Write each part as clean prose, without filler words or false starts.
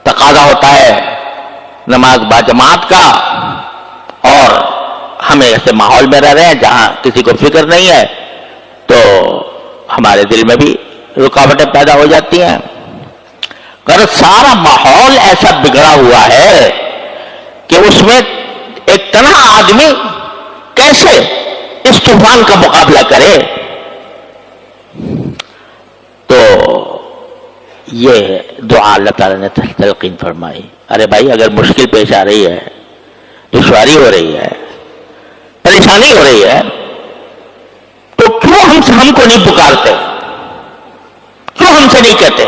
تقاضا ہوتا ہے نماز باجماعت کا، اور ہم ایسے ماحول میں رہ رہے ہیں جہاں کسی کو فکر نہیں ہے، تو ہمارے دل میں بھی رکاوٹیں پیدا ہو جاتی ہیں۔ اگر سارا ماحول ایسا بگڑا ہوا ہے کہ اس میں ایک تنہا آدمی کیسے اس طوفان کا مقابلہ کرے، تو یہ دعا اللہ تعالیٰ نے تلقین فرمائی۔ ارے بھائی، اگر مشکل پیش آ رہی ہے، دشواری ہو رہی ہے، پریشانی ہو رہی ہے، تو کیوں ہم کو نہیں پکارتے؟ کیوں ہم سے نہیں کہتے؟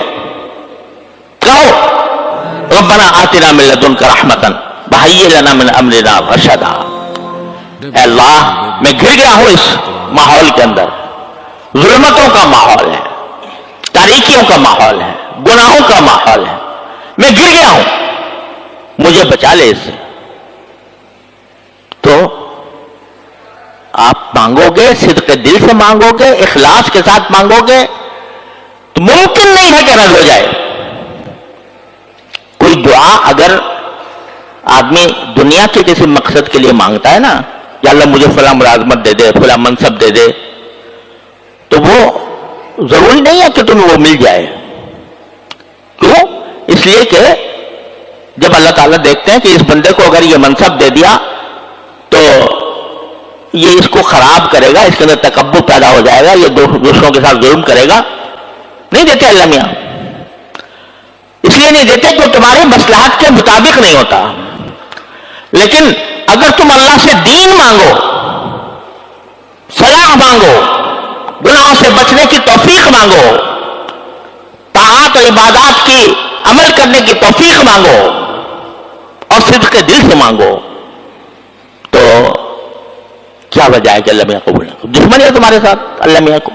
کہو ربنا آتنا من لدنک رحمتا وہیئ لنا من امرنا رشدا۔ اے اللہ، میں گر گیا ہوں اس ماحول کے اندر، ظلمتوں کا ماحول ہے، تاریکیوں کا ماحول ہے، گناہوں کا ماحول ہے، میں گر گیا ہوں، مجھے بچا لے اس سے۔ تو آپ مانگو گے، صدق دل سے مانگو گے، اخلاص کے ساتھ مانگو گے، تو ممکن نہیں ہے کہ رد ہو جائے۔ کوئی دعا اگر آدمی دنیا کے کسی مقصد کے لیے مانگتا ہے نا، یا اللہ مجھے فلاں ملازمت دے دے، فلاں منصب دے دے، تو وہ ضروری نہیں ہے کہ تمہیں وہ مل جائے۔ کیوں؟ اس لیے کہ جب اللہ تعالیٰ دیکھتے ہیں کہ اس بندے کو اگر یہ منصب دے دیا تو یہ اس کو خراب کرے گا، اس کے اندر تکبر پیدا ہو جائے گا، یہ دوسروں کے ساتھ ظلم کرے گا، نہیں دیتے اللہ میاں۔ اس لیے نہیں دیتے کہ تمہارے مصلحت کے مطابق نہیں ہوتا۔ لیکن اگر تم اللہ سے دین مانگو، صلاح مانگو، گناہوں سے بچنے کی توفیق مانگو، طاعات اور عبادات کی عمل کرنے کی توفیق مانگو، اور صدق کے دل سے مانگو، تو کیا وجہ ہے کہ اللہ میاں قبول نہ کرے؟ دشمنی ہے تمہارے ساتھ اللہ میاں کو۔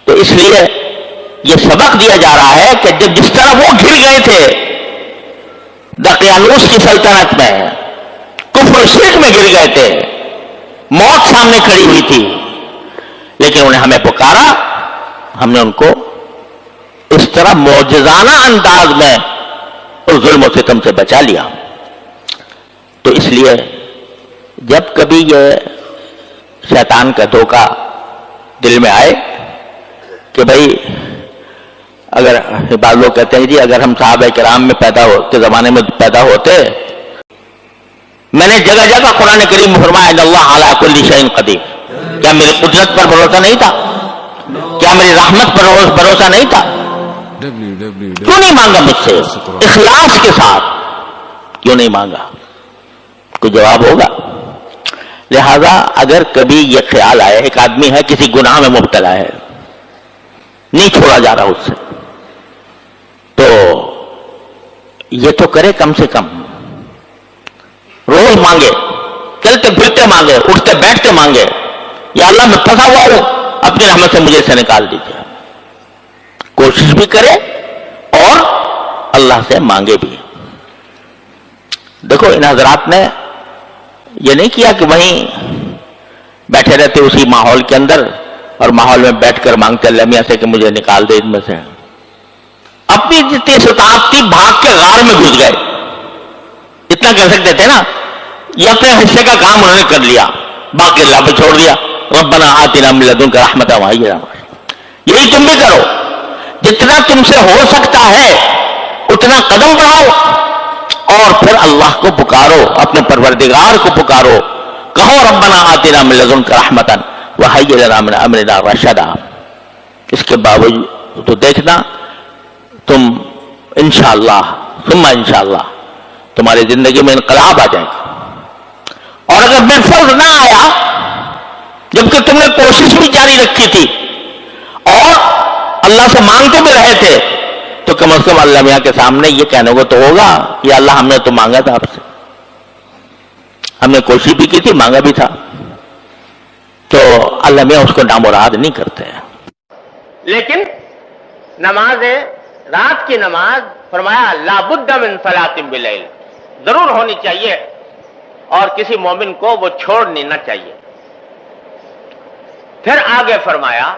تو اس لیے یہ سبق دیا جا رہا ہے کہ جس طرح وہ گر گئے تھے دقیانوس کی سلطنت میں، کفر و شرک میں گر گئے تھے، موت سامنے کھڑی ہوئی تھی، لیکن انہیں ہمیں پکارا، ہم نے ان کو اس طرح معجزانہ انداز میں اس ظلم و ستم سے بچا لیا۔ تو اس لیے جب کبھی یہ شیطان کا دھوکہ دل میں آئے کہ بھائی، اگر بعض لوگ کہتے ہیں جی اگر ہم صحابہ کرام میں کے زمانے میں پیدا ہوتے، میں نے جگہ جگہ قرآن کریم میں فرمایا ان اللہ علی کل شیء قدیر، کیا میری قدرت پر بھروسہ نہیں تھا؟ کیا میری رحمت پر بھروسہ نہیں تھا؟ کیوں نہیں مانگا مجھ سے اخلاص کے ساتھ؟ کیوں نہیں مانگا؟ کوئی جواب ہوگا؟ لہذا اگر کبھی یہ خیال آئے، ایک آدمی ہے کسی گناہ میں مبتلا ہے، نہیں چھوڑا جا رہا اس سے، تو یہ تو کرے کم سے کم روز مانگے، چلتے پھرتے مانگے، اٹھتے بیٹھتے مانگے، یا اللہ میں پھنسا ہوا ہوں، اپنی رحمت سے مجھے سے نکال دیجیے۔ کوشش بھی کرے اور اللہ سے مانگے بھی۔ دیکھو ان حضرات نے یہ نہیں کیا کہ وہیں بیٹھے رہتے اسی ماحول کے اندر، اور ماحول میں بیٹھ کر مانگتے اللہ میاں سے کہ مجھے نکال دے ان میں سے۔ اپنی جتنی استطاعت تھی بھاگ کے غار میں گھس گئے، اتنا کر سکتے تھے نا، یہ اپنے حصے کا کام انہوں نے کر لیا، باقی اللہ پہ چھوڑ دیا۔ ربنا آتنا من لدنک رحمۃ وہیئ لنا۔ یہی تم بھی کرو، جتنا تم سے ہو سکتا ہے اتنا قدم بڑھاؤ، اور پھر اللہ کو پکارو، اپنے پروردگار کو پکارو، کہو ربنا آتنا من لدنک رحمۃ وہیئ لنا من امرنا رشدا۔ اس کے باوجود تو دیکھنا تم انشاءاللہ ثم انشاءاللہ تمہاری زندگی میں انقلاب آ جائے گا۔ اور اگر بالفرض نہ آیا، جبکہ تم نے کوشش بھی جاری رکھی تھی اور اللہ سے مانگتے بھی رہے تھے، تو کم از کم اللہ میاں کے سامنے یہ کہنے کو تو ہوگا کہ اللہ ہم نے تو مانگا تھا آپ سے، ہم نے کوشش بھی کی تھی، مانگا بھی تھا۔ تو اللہ میاں اس کو نامراد نہیں کرتے ہیں۔ لیکن نماز رات کی نماز فرمایا لا بد من صلاۃ باللیل، ضرور ہونی چاہیے، اور کسی مومن کو وہ چھوڑنی نہ چاہیے۔ پھر آگے فرمایا،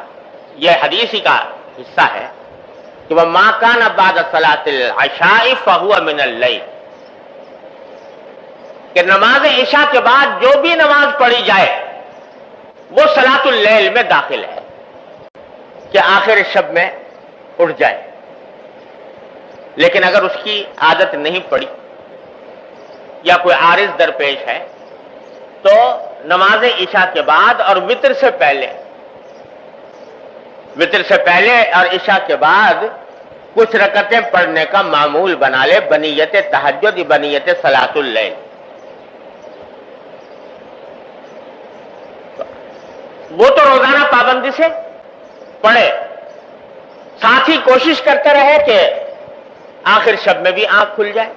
یہ حدیث ہی کا حصہ ہے، کہ وہ ما کان بعد صلاۃ العشاء فہو من اللیل، کہ نماز عشاء کے بعد جو بھی نماز پڑھی جائے وہ صلاۃ اللیل میں داخل ہے، کہ آخر شب میں اٹھ جائے۔ لیکن اگر اس کی عادت نہیں پڑی یا کوئی عارض درپیش ہے تو نماز عشاء کے بعد اور وتر سے پہلے اور عشاء کے بعد کچھ رکعتیں پڑھنے کا معمول بنا لے، بنیت تہجد، بنیت صلاۃ اللیل۔ وہ تو روزانہ پابندی سے پڑھے، ساتھ ہی کوشش کرتے رہے کہ آخر شب میں بھی آنکھ کھل جائے،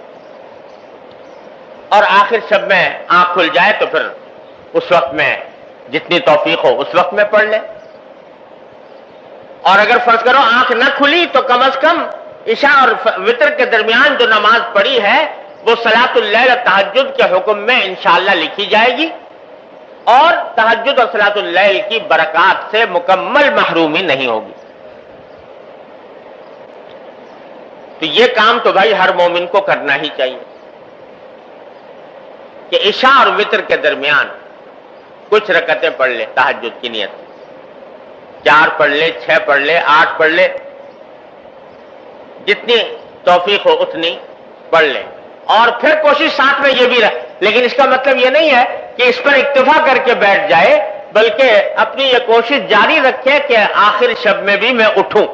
اور آخر شب میں آنکھ کھل جائے تو پھر اس وقت میں جتنی توفیق ہو اس وقت میں پڑھ لے، اور اگر فرض کرو آنکھ نہ کھلی تو کم از کم عشاء اور وتر کے درمیان جو نماز پڑھی ہے وہ صلاۃ اللیل اور تہجد کے حکم میں انشاءاللہ لکھی جائے گی، اور تہجد اور صلاۃ اللیل کی برکات سے مکمل محرومی نہیں ہوگی۔ تو یہ کام تو بھائی ہر مومن کو کرنا ہی چاہیے کہ عشاء اور وتر کے درمیان کچھ رکعتیں پڑھ لے تہجد کی نیت سے، 4 پڑھ لے، 6 پڑھ لے، 8 پڑھ لے، جتنی توفیق ہو اتنی پڑھ لے، اور پھر کوشش ساتھ میں یہ بھی رہے۔ لیکن اس کا مطلب یہ نہیں ہے کہ اس پر اکتفا کر کے بیٹھ جائے، بلکہ اپنی یہ کوشش جاری رکھے کہ آخر شب میں بھی میں اٹھوں،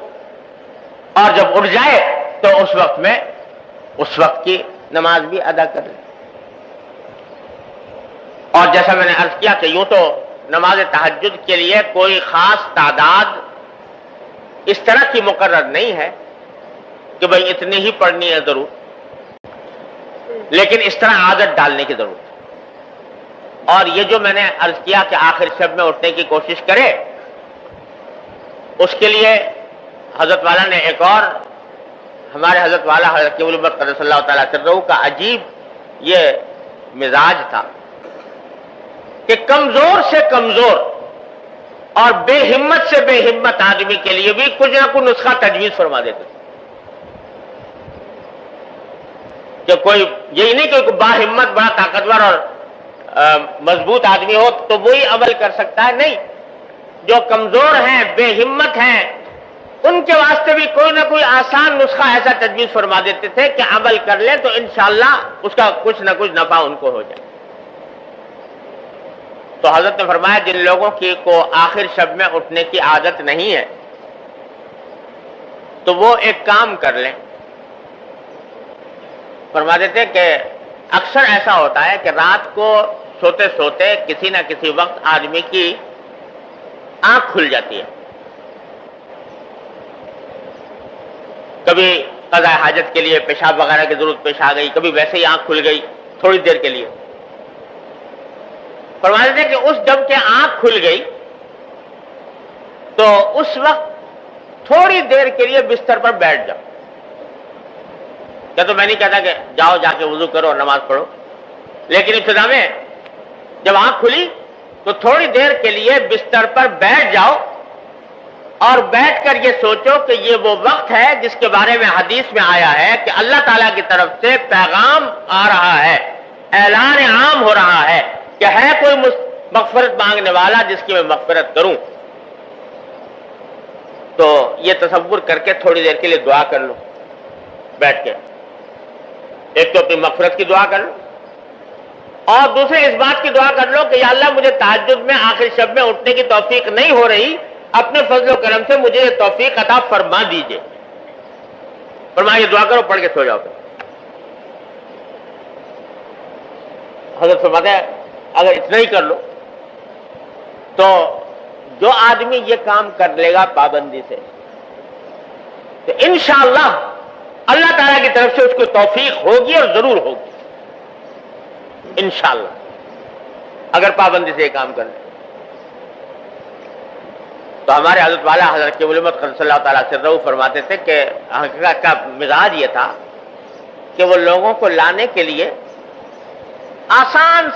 اور جب اٹھ جائے تو اس وقت کی نماز بھی ادا کر لے۔ اور جیسا میں نے عرض کیا کہ یوں تو نماز تہجد کے لیے کوئی خاص تعداد اس طرح کی مقرر نہیں ہے کہ بھئی اتنی ہی پڑھنی ہے ضرور، لیکن اس طرح عادت ڈالنے کی ضرورت ہے۔ اور یہ جو میں نے عرض کیا کہ آخر شب میں اٹھنے کی کوشش کرے، اس کے لیے حضرت والا نے ایک اور، ہمارے حضرت والا حضرت قبول الامت قدس اللہ تعالیٰ سرہ کا عجیب یہ مزاج تھا کہ کمزور سے کمزور اور بے ہمت سے بے ہمت آدمی کے لیے بھی کچھ نہ کچھ نسخہ تجویز فرما دیتے تھے، کہ کوئی یہی نہیں کہ با ہمت بڑا طاقتور اور مضبوط آدمی ہو تو وہی عمل کر سکتا ہے، نہیں، جو کمزور ہیں، بے ہمت ہیں، ان کے واسطے بھی کوئی نہ کوئی آسان نسخہ ایسا تجویز فرما دیتے تھے کہ عمل کر لیں تو انشاءاللہ اس کا کچھ نہ کچھ نفع ان کو ہو جائے۔ تو حضرت نے فرمایا جن لوگوں کی کو آخر شب میں اٹھنے کی عادت نہیں ہے تو وہ ایک کام کر لیں۔ فرما دیتے کہ اکثر ایسا ہوتا ہے کہ رات کو سوتے سوتے کسی نہ کسی وقت آدمی کی آنکھ کھل جاتی ہے، کبھی قضاء حاجت کے لیے پیشاب وغیرہ کی ضرورت پیش آ گئی، کبھی ویسے ہی آنکھ کھل گئی تھوڑی دیر کے لیے۔ فرما دیتے کہ اس جب کہ آنکھ کھل گئی تو اس وقت تھوڑی دیر کے لیے بستر پر بیٹھ جاؤ۔ کیا تو میں نہیں کہتا کہ جاؤ جا کے وضو کرو اور نماز پڑھو، لیکن ابتدا میں جب آنکھ کھلی تو تھوڑی دیر کے لیے بستر پر بیٹھ جاؤ، اور بیٹھ کر یہ سوچو کہ یہ وہ وقت ہے جس کے بارے میں حدیث میں آیا ہے کہ اللہ تعالیٰ کی طرف سے پیغام آ رہا ہے، اعلان عام ہو رہا ہے کہ ہے کوئی مغفرت مانگنے والا جس کی میں مغفرت کروں۔ تو یہ تصور کر کے تھوڑی دیر کے لیے دعا کر لو بیٹھ کے، ایک تو اپنی مغفرت کی دعا کر لو، اور دوسرے اس بات کی دعا کر لو کہ یا اللہ مجھے تہجد میں آخر شب میں اٹھنے کی توفیق نہیں ہو رہی، اپنے فضل و کرم سے مجھے یہ توفیق عطا فرما دیجئے۔ فرمایا یہ دعا کرو، پڑھ کے سو جاؤ۔ حضرت فرماتے ہیں اگر اتنا ہی کر لو تو جو آدمی یہ کام کر لے گا پابندی سے تو انشاءاللہ اللہ تعالیٰ کی طرف سے اس کو توفیق ہوگی، اور ضرور ہوگی انشاءاللہ، اگر پابندی سے یہ کام کر لے۔ تو ہمارے حضرت والا حضرت قبول الامت قدس اللہ تعالیٰ سرہ فرماتے تھے کہ حقیقت کا مزاج یہ تھا کہ وہ لوگوں کو لانے کے لیے آسان سے